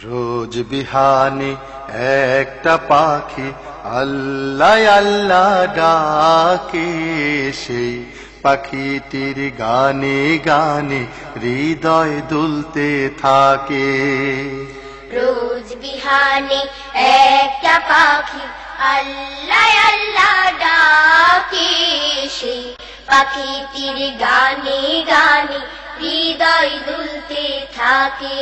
রোজ বিহানে একটা পাখি আল্লাহ আল্লাহ ডাকে, সেই পাখিটির গানে গানে হৃদয় দুলতে থাকে। রোজ বিহানে একটা পাখি আল্লাহ আল্লাহ ডাকে, সেই পাখিটির গানে গানে হৃদয় দুলতে থাকে।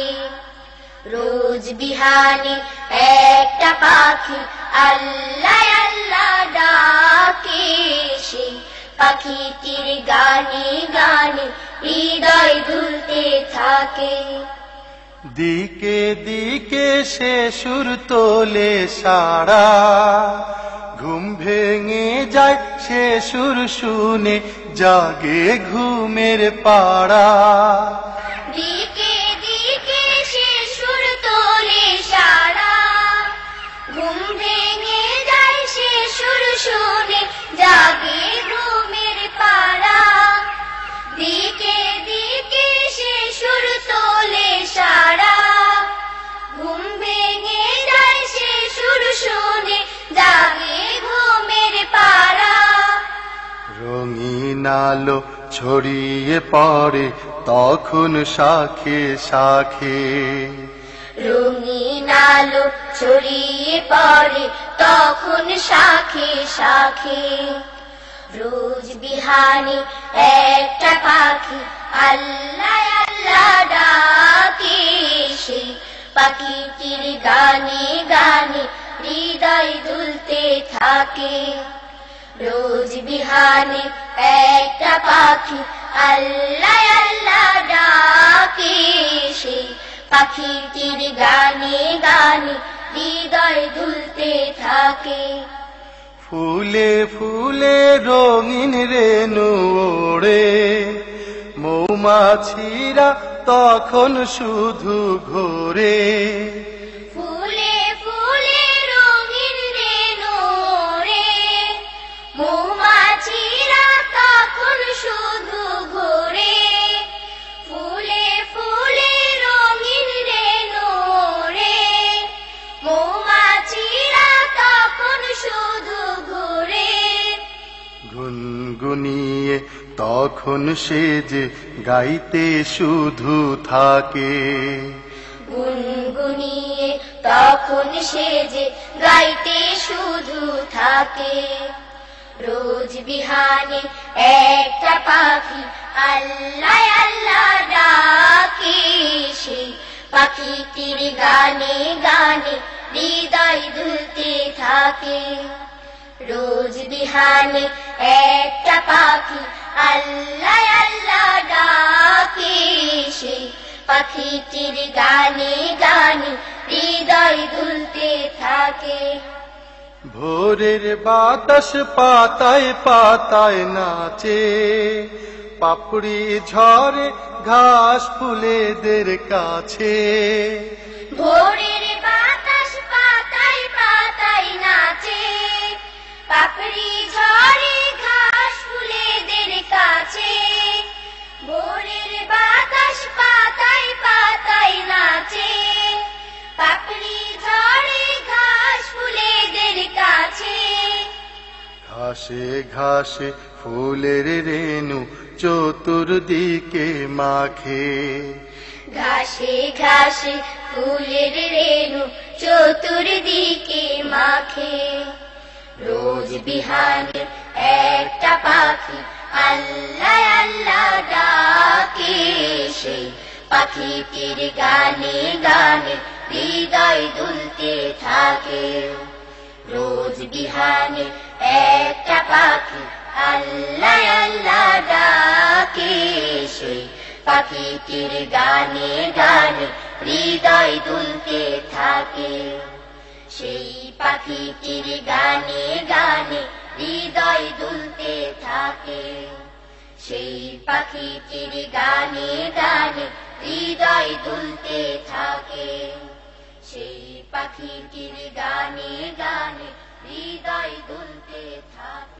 রোজ বিহানে একটা পাখি আল্লাহ আল্লাহ ডাকে, সেই পাখিটির গানে গানে হৃদয় দুলতে থাকে। দিকে দিকে সে সুর তোলে সারা, ঘুম ভেঙে যায় সে সুর শুনে জাগে ঘুমের পাড়া। দিকে দিকে সে সুর তোলে সারা, ঘুম ভেঙে যায় সে সুর শুনে জাগে ঘুমের পাড়া। দিকে দিকে সে সুর তোলে সারা, ঘুম ভেঙে যায় সে সুর শুনে জাগে ঘুমের পাড়া। রঙিন আলো ছড়িয়ে পড়ে তখন শাখে শাখে, রঙিন আলো ছড়িয়ে পড়ে তখন শাখে শাখে। রোজ বিহানে একটা পাখি আল্লাহ আল্লাহ ডাকে, সেই পাখিটির গানে গানে হৃদয় দুলতে থাকে। রোজ বিহানে একটা পাখি আল্লাহ আল্লাহ ডাকে, সেই পাখিটির গানে গানে হৃদয় দুলতে থাকে। ফুলে ফুলে রঙিন রেণু ওড়ে, মৌমাছিরা তখন শুধু ঘোরে। ফুলে ফুলে রঙিন রেণু ওড়ে, মৌমাছিরা তখন শুধু ঘোরে। ফুলে ফুলে রঙিন রেণু ওড়ে, মৌমাছিরা তখন শুধু ঘোরে। গুনগুনিয়ে তখন সে যে গাইতে শুধু থাকে, গুনগুনিয়ে তখন সে যে গাইতে শুধু থাকে। রোজ বিহানে একটা পাখি আল্লাহ আল্লাহ ডাকে, সেই পাখিটির গানে গানে হৃদয় দুলতে থাকে। রোজ বিহানে একটা পাখি আল্লাহ আল্লাহ ডাকে, সেই পাখিটির গানে গানে হৃদয় দুলতে থাকে। ভোরের বাতাস পাতায় পাতায় নাচে, পাপড়ি ঝরে ঘাস ফুলেদের কাছে। ভোরের বাতাস পাতায় পাতায় নাচে, পাপড়ি ঝরে ঘাস ফুলেদের কাছে। ভোরের বাতাস পাতায় পাতায় নাচে, পাপড়ি ঝরে ঘাস ফুলেদের কাছে। ঘাসে ঘাসে ফুলের রেণু চতুর্দিকে মাখে, ঘাসে ঘাসে ফুলের রেণু চতুর্দিকে মাখে। রোজ বিহানে একটা পাখি আল্লাহ আল্লাহ ডাকে, সেই পাখিটির গানে গানে হৃদয় দুলতে থাকে। রোজ বিহানে একটা পাখি আল্লাহ আল্লাহ ডাকে, সেই পাখিটির গানে গানে হৃদয় দুলতে থাকে। সেই পাখিটির গানে গানে হৃদয় দুলতে থাকে। সেই পাখিটির গানে গানে হৃদয় দুলতে থাকে। সেই পাখিটির গানে গানে হৃদয় দুলতে থাকে।